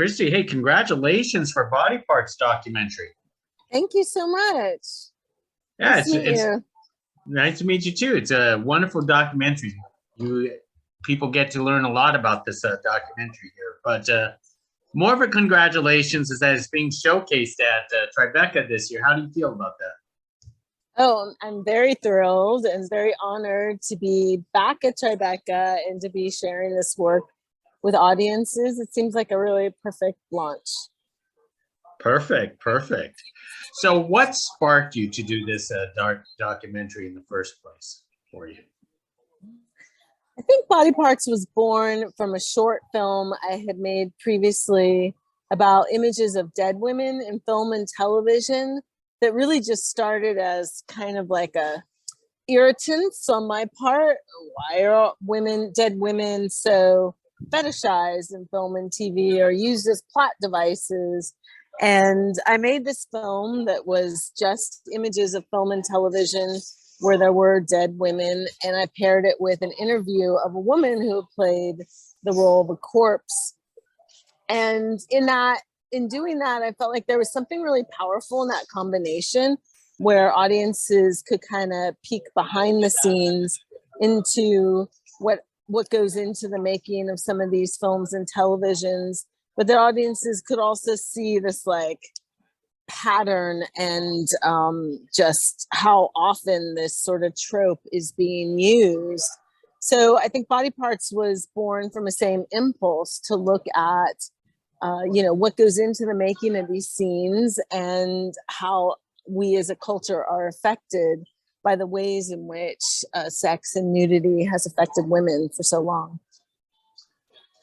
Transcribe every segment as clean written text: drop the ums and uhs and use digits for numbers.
Kristy, hey, congratulations for Body Parts documentary. Thank you so much. Yeah, Nice to meet it's you. nice to meet you too. It's a wonderful documentary. You people get to learn a lot about this documentary here. But more of a congratulations is that it's being showcased at Tribeca this year. How do you feel about that? Oh, I'm very thrilled and very honored to be back at Tribeca and to be sharing this work with audiences. It seems like a really perfect launch. Perfect, perfect. So, what sparked you to do this documentary in the first place for you? I think Body Parts was born from a short film I had made previously about images of dead women in film and television that really just started as kind of like a irritants on my part. Why are dead women so fetishized in film and TV or used as plot devices? And I made this film that was just images of film and television where there were dead women, and I paired it with an interview of a woman who played the role of a corpse. And in doing that, I felt like there was something really powerful in that combination where audiences could kind of peek behind the scenes into what goes into the making of some of these films and televisions, but the audiences could also see this like pattern and just how often this sort of trope is being used. So I think Body Parts was born from a same impulse to look at what goes into the making of these scenes and how we as a culture are affected by the ways in which sex and nudity has affected women for so long.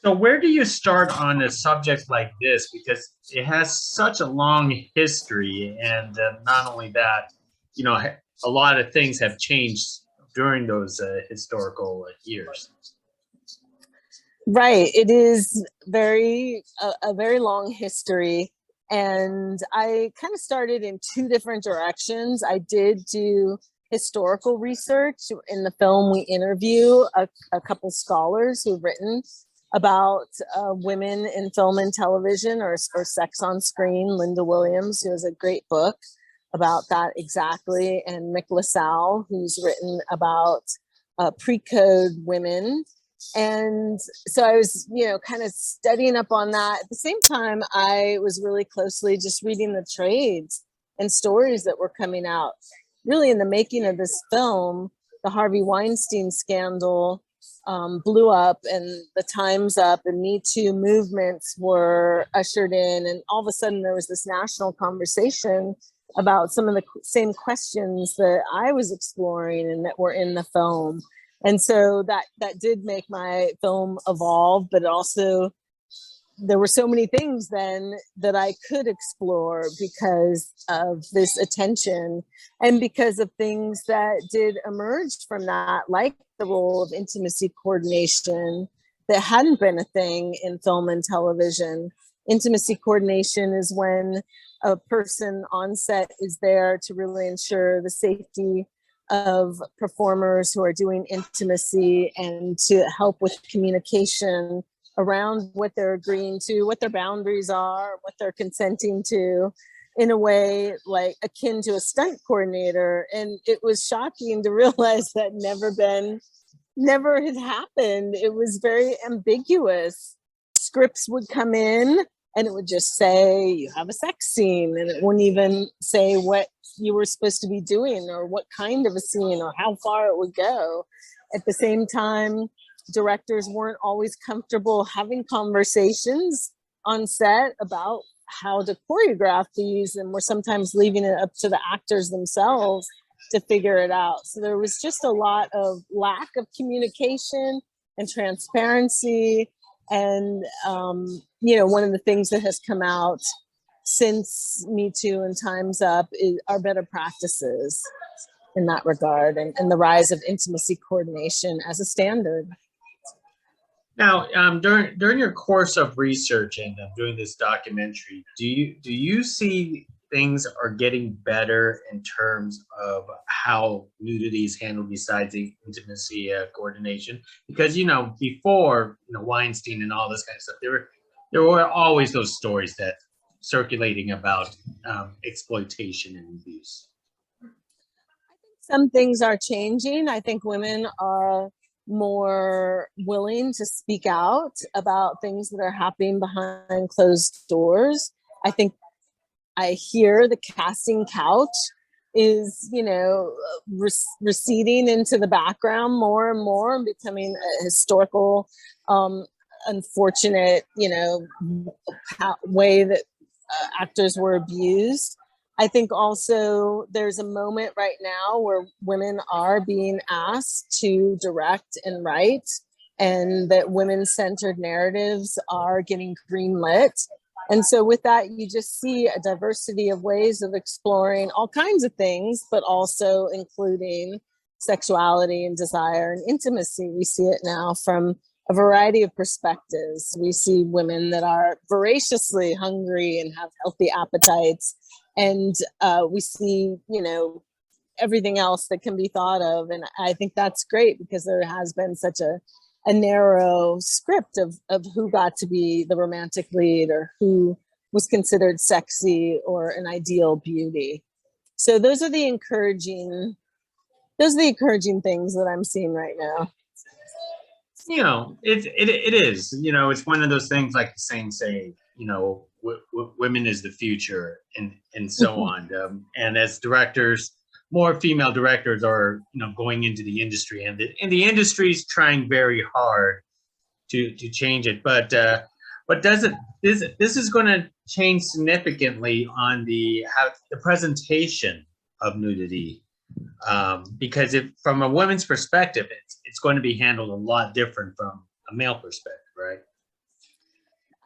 So where do you start on a subject like this? Because it has such a long history, and not only that, a lot of things have changed during those historical years. Right. It is a very long history. And I kind of started in two different directions. I did do historical research. In the film, we interview a couple scholars who've written about women in film and television or sex on screen. Linda Williams, who has a great book about that exactly, and Mick LaSalle, who's written about pre-code women. And so I was, kind of studying up on that. At the same time, I was really closely just reading the trades and stories that were coming out. Really, in the making of this film, the Harvey Weinstein scandal blew up, and the Time's Up and MeToo movements were ushered in. And all of a sudden, there was this national conversation about some of the same questions that I was exploring and that were in the film. And so that did make my film evolve, but also there were so many things then that I could explore because of this attention and because of things that did emerge from that, like the role of intimacy coordination that hadn't been a thing in film and television. Intimacy coordination is when a person on set is there to really ensure the safety of performers who are doing intimacy and to help with communication around what they're agreeing to, what their boundaries are, what they're consenting to, in a way like akin to a stunt coordinator. And it was shocking to realize that never had happened. It was very ambiguous. Scripts would come in and it would just say, you have a sex scene, and it wouldn't even say what you were supposed to be doing or what kind of a scene or how far it would go. At the same time, directors weren't always comfortable having conversations on set about how to choreograph these, and were sometimes leaving it up to the actors themselves to figure it out. So there was just a lot of lack of communication and transparency. And, one of the things that has come out since Me Too and Time's Up are better practices in that regard, and the rise of intimacy coordination as a standard. Now, during your course of research and doing this documentary, do you see things are getting better in terms of how nudity is handled besides the intimacy coordination? Because before Weinstein and all this kind of stuff, there were always those stories that circulating about exploitation and abuse. Some things are changing. I think women are more willing to speak out about things that are happening behind closed doors. I think I hear the casting couch is, receding into the background more and more and becoming a historical, unfortunate, way that actors were abused. I think also there's a moment right now where women are being asked to direct and write, and that women-centered narratives are getting greenlit. And so with that, you just see a diversity of ways of exploring all kinds of things, but also including sexuality and desire and intimacy. We see it now from a variety of perspectives. We see women that are voraciously hungry and have healthy appetites. And we see, everything else that can be thought of. And I think that's great because there has been such a narrow script of who got to be the romantic lead or who was considered sexy or an ideal beauty. So those are the encouraging things that I'm seeing right now. It is, it's one of those things like the saying say, women is the future and so on. And as directors, more female directors are, going into the industry, and the industry is trying very hard to change it. But this is going to change significantly on the presentation of nudity, because from a woman's perspective, it's going to be handled a lot different from a male perspective, right?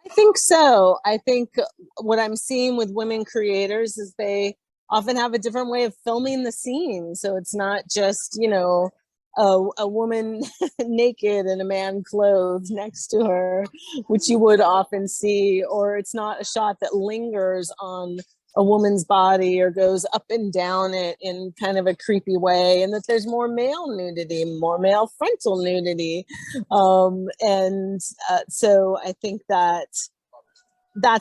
I think so. I think what I'm seeing with women creators is they often have a different way of filming the scene. So it's not just, a woman naked and a man clothed next to her, which you would often see, or it's not a shot that lingers on a woman's body or goes up and down it in kind of a creepy way, and that there's more male nudity, more male frontal nudity. So I think that's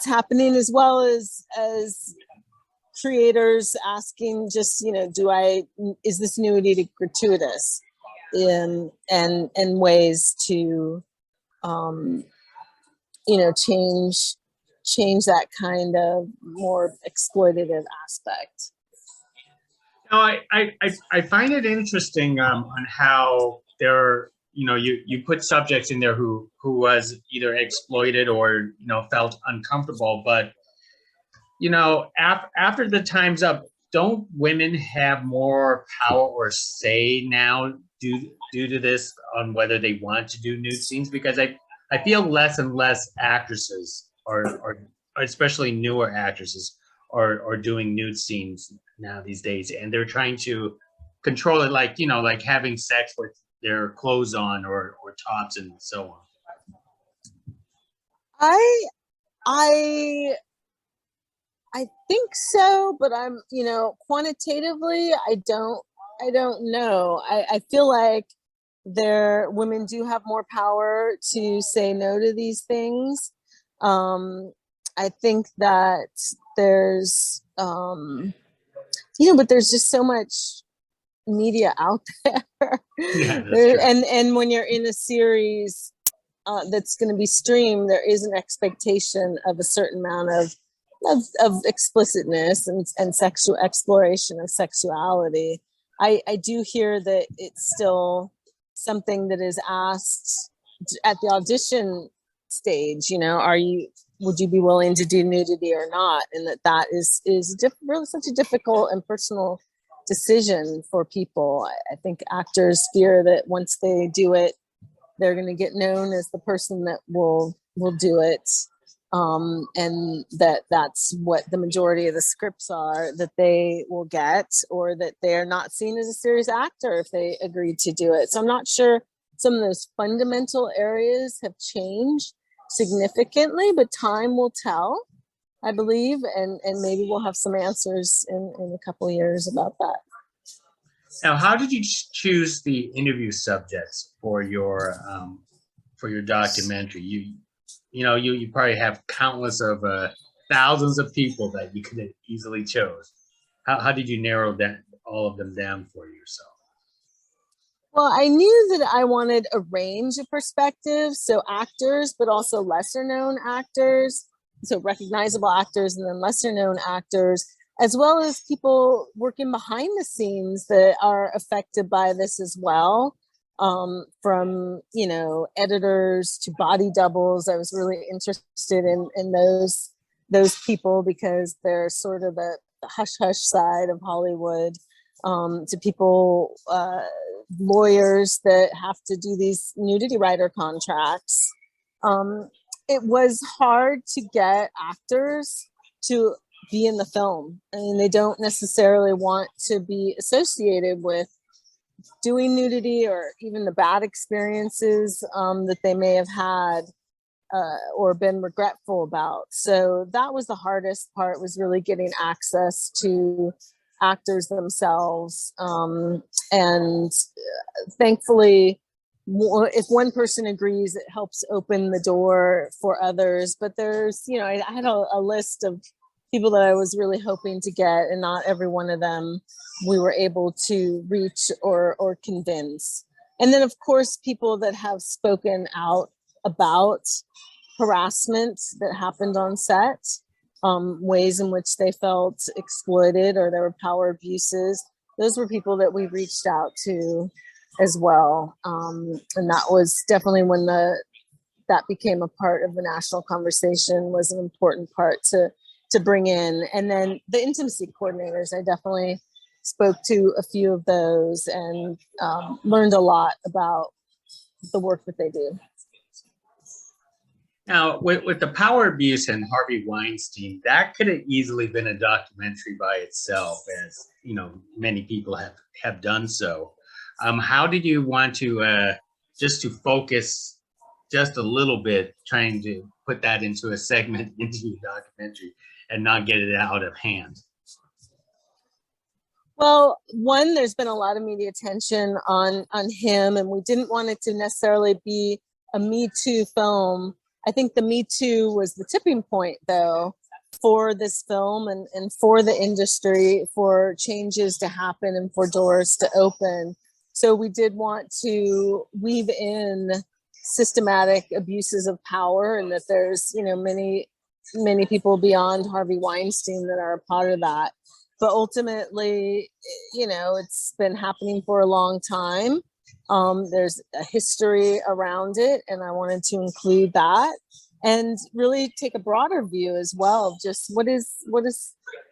happening, as well as creators asking just, is this nudity gratuitous, and ways to, change that kind of more exploitative aspect. Now, I find it interesting on how there, you put subjects in there who was either exploited or felt uncomfortable, but after the time's up, don't women have more power or say now due to this on whether they want to do nude scenes? Because I feel less and less actresses or especially newer actresses are doing nude scenes now these days, and they're trying to control it, like like having sex with their clothes on or tops and so on. I think so, but I'm, quantitatively, I don't know. I feel like women do have more power to say no to these things. I think that there's, but there's just so much media out there. Yeah, that's true. And when you're in a series that's going to be streamed, there is an expectation of a certain amount of explicitness and sexual exploration of sexuality. I do hear that it's still something that is asked at the audition stage. Would you be willing to do nudity or not? And that is really such a difficult and personal decision for people. I think actors fear that once they do it, they're going to get known as the person that will do it. And that's what the majority of the scripts are that they will get, or that they're not seen as a serious actor if they agreed to do it. So I'm not sure some of those fundamental areas have changed significantly, but time will tell, I believe, and maybe we'll have some answers in a couple of years about that. Now, how did you choose the interview subjects for your documentary? you probably have countless of thousands of people that you could have easily chose. How did you narrow that all of them down for yourself? Well, I knew that I wanted a range of perspectives, so actors, but also lesser known actors, so recognizable actors and then lesser known actors, as well as people working behind the scenes that are affected by this as well. From editors to body doubles. I was really interested in those people because they're sort of the hush hush side of Hollywood. To people, lawyers that have to do these nudity writer contracts. It was hard to get actors to be in the film. I mean, they don't necessarily want to be associated with doing nudity or even the bad experiences that they may have had or been regretful about. So that was the hardest part, was really getting access to actors themselves. And thankfully, if one person agrees, it helps open the door for others. But there's, I had a list of people that I was really hoping to get, and not every one of them we were able to reach or convince. And then, of course, people that have spoken out about harassment that happened on set, ways in which they felt exploited or there were power abuses. Those were people that we reached out to as well. And that was definitely when that became a part of the national conversation, was an important part to bring in. And then the intimacy coordinators, I definitely spoke to a few of those and learned a lot about the work that they do. Now, with the power abuse and Harvey Weinstein, that could have easily been a documentary by itself, as many people have done so. How did you want to just to focus just a little bit, trying to put that into a segment into your documentary and not get it out of hand? Well, one, there's been a lot of media attention on him, and we didn't want it to necessarily be a Me Too film. I think the Me Too was the tipping point, though, for this film and for the industry, for changes to happen and for doors to open. So we did want to weave in systematic abuses of power, and that there's, many people beyond Harvey Weinstein that are a part of that. But ultimately, it's been happening for a long time. There's a history around it, and I wanted to include that and really take a broader view as well. Just what is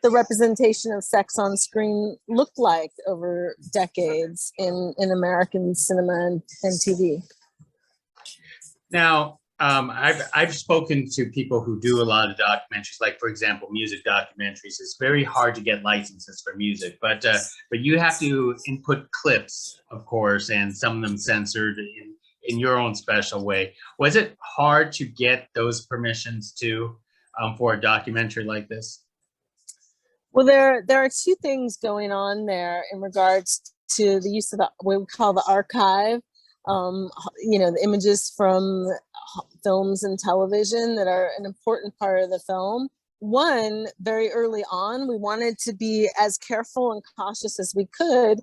the representation of sex on screen look like over decades in American cinema and TV? Now, I've spoken to people who do a lot of documentaries, like, for example, music documentaries. It's very hard to get licenses for music, but you have to input clips, of course, and some of them censored in your own special way. Was it hard to get those permissions too for a documentary like this? Well, there are two things going on there in regards to the use of what we call the archive. The images from films and television that are an important part of the film. One, very early on, we wanted to be as careful and cautious as we could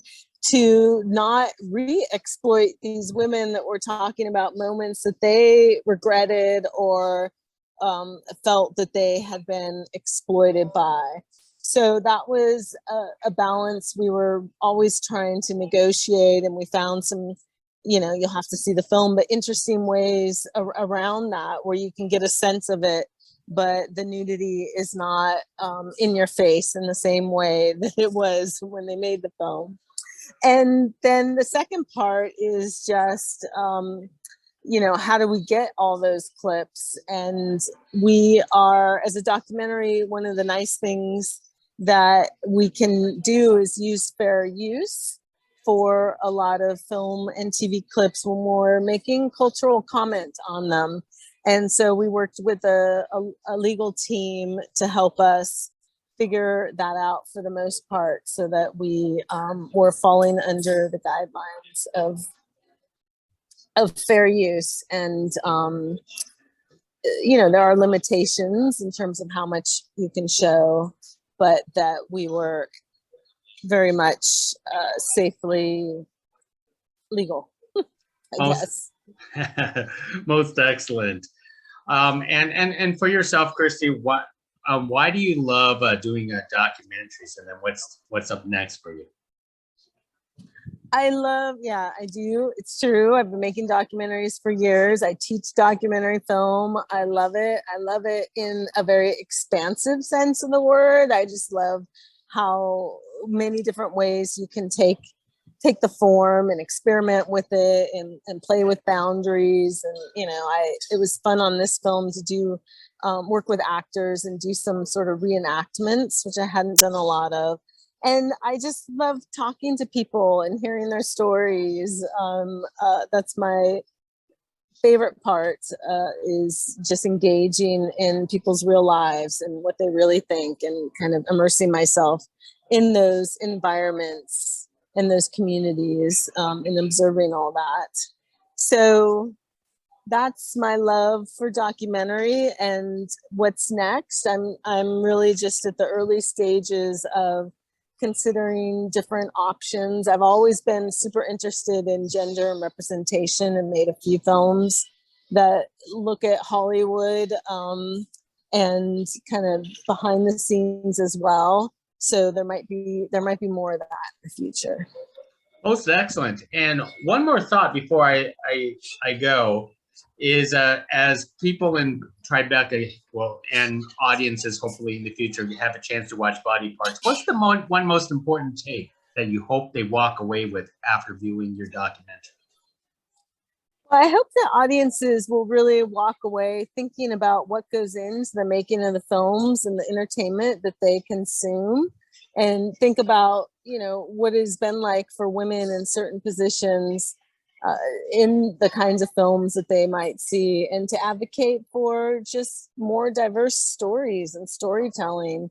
to not re-exploit these women that were talking about moments that they regretted or felt that they had been exploited by. So that was a balance we were always trying to negotiate, and we found some, you'll have to see the film, but interesting ways around that where you can get a sense of it, but the nudity is not in your face in the same way that it was when they made the film. And then the second part is just, how do we get all those clips? And we are, as a documentary, one of the nice things that we can do is use fair use for a lot of film and TV clips when we're making cultural comment on them. And so we worked with a legal team to help us figure that out for the most part, so that we were falling under the guidelines of fair use and there are limitations in terms of how much you can show, but that we were very much safely legal, I guess. Most excellent. And for yourself, Kristy, why do you love doing documentaries, and then what's up next for you? I do. It's true. I've been making documentaries for years. I teach documentary film. I love it. I love it in a very expansive sense of the word. I just love how many different ways you can take the form and experiment with it and play with boundaries. And, it was fun on this film to do work with actors and do some sort of reenactments, which I hadn't done a lot of. And I just love talking to people and hearing their stories. That's my favorite part, is just engaging in people's real lives and what they really think, and kind of immersing myself in those environments, in those communities, and observing all that. So that's my love for documentary. And what's next? I'm really just at the early stages of considering different options. I've always been super interested in gender and representation, and made a few films that look at Hollywood and kind of behind the scenes as well. So there might be more of that in the future. Most excellent. And one more thought before I go is, as people in Tribeca, and audiences hopefully in the future have a chance to watch Body Parts, what's the one most important take that you hope they walk away with after viewing your documentary? Well, I hope that audiences will really walk away thinking about what goes into the making of the films and the entertainment that they consume, and think about, what it's been like for women in certain positions in the kinds of films that they might see, and to advocate for just more diverse stories and storytelling,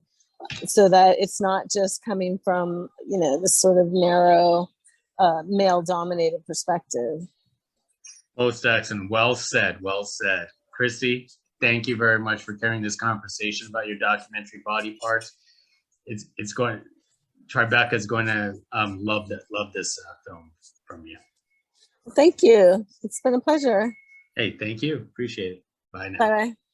so that it's not just coming from, this sort of narrow male-dominated perspective. Most excellent. Well said. Well said. Kristy, thank you very much for carrying this conversation about your documentary Body Parts. Tribeca is going to love this film from you. Thank you. It's been a pleasure. Hey, thank you. Appreciate it. Bye now. Bye-bye.